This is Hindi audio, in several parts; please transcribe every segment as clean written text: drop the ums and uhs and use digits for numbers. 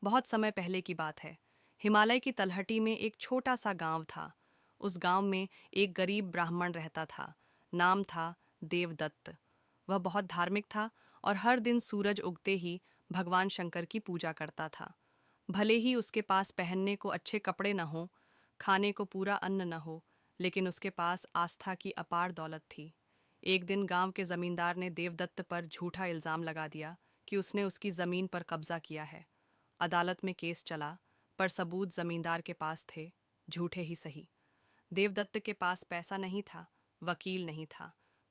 बहुत समय पहले की बात है। हिमालय की तलहटी में एक छोटा सा गांव था। उस गांव में एक गरीब ब्राह्मण रहता था। नाम था देवदत्त। वह बहुत धार्मिक था और हर दिन सूरज उगते ही भगवान शंकर की पूजा करता था। भले ही उसके पास पहनने को अच्छे कपड़े न हो, खाने को पूरा अन्न न हो, लेकिन उसके पास आस्था की अपार दौलत थी। एक दिन गांव के जमींदार ने देवदत्त पर झूठा इल्जाम लगा दिया कि उसने उसकी जमीन पर कब्जा किया है। अदालत में केस चला, पर सबूत जमींदार के पास थे, झूठे ही सही। देवदत्त के पास पैसा नहीं था, वकील नहीं था,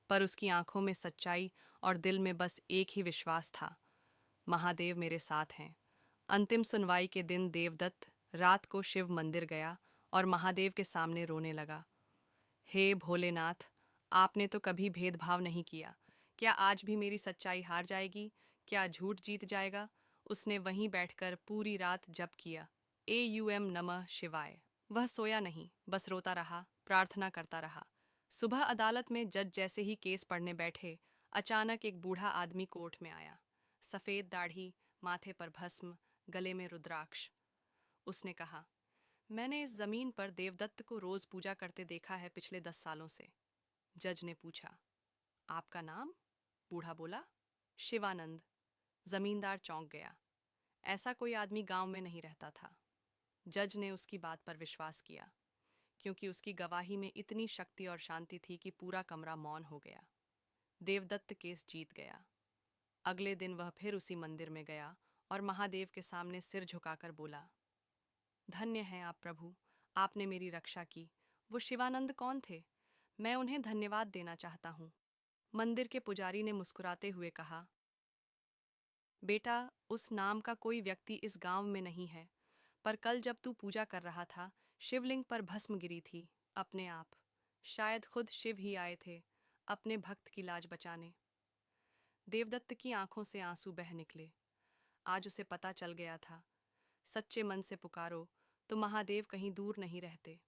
पर उसकी आंखों में सच्चाई और दिल में बस एक ही विश्वास था, महादेव मेरे साथ हैं। अंतिम सुनवाई के दिन देवदत्त रात को शिव मंदिर गया और महादेव के सामने रोने लगा। हे भोलेनाथ, आपने तो कभी भेदभाव नहीं किया। क्या आज भी मेरी सच्चाई हार जाएगी? क्या झूठ जीत जाएगा? उसने वहीं बैठकर पूरी रात जप किया। नमः शिवाय। वह सोया नहीं, बस रोता रहा, प्रार्थना करता रहा। सुबह अदालत में जज जैसे ही केस पढ़ने बैठे, अचानक एक बूढ़ा आदमी कोर्ट में आया। सफेद दाढ़ी, माथे पर भस्म, गले में रुद्राक्ष। उसने कहा, मैंने इस जमीन पर देवदत्त को रोज पूजा करते देखा है पिछले 10 सालों से। जज ने पूछा, आपका नाम? बूढ़ा बोला, शिवानंद। जमींदार चौंक गया। ऐसा कोई आदमी गांव में नहीं रहता था। जज ने उसकी बात पर विश्वास किया, क्योंकि उसकी गवाही में इतनी शक्ति और शांति थी कि पूरा कमरा मौन हो गया। देवदत्त केस जीत गया। अगले दिन वह फिर उसी मंदिर में गया और महादेव के सामने सिर झुकाकर बोला, धन्य हैं आप प्रभु, आपने मेरी रक्षा की। वो शिवानंद कौन थे? मैं उन्हें धन्यवाद देना चाहता हूँ। मंदिर के पुजारी ने मुस्कुराते हुए कहा, बेटा, उस नाम का कोई व्यक्ति इस गांव में नहीं है, पर कल जब तू पूजा कर रहा था, शिवलिंग पर भस्म गिरी थी, अपने आप। शायद खुद शिव ही आए थे, अपने भक्त की लाज बचाने। देवदत्त की आंखों से आंसू बह निकले। आज उसे पता चल गया था, सच्चे मन से पुकारो तो महादेव कहीं दूर नहीं रहते।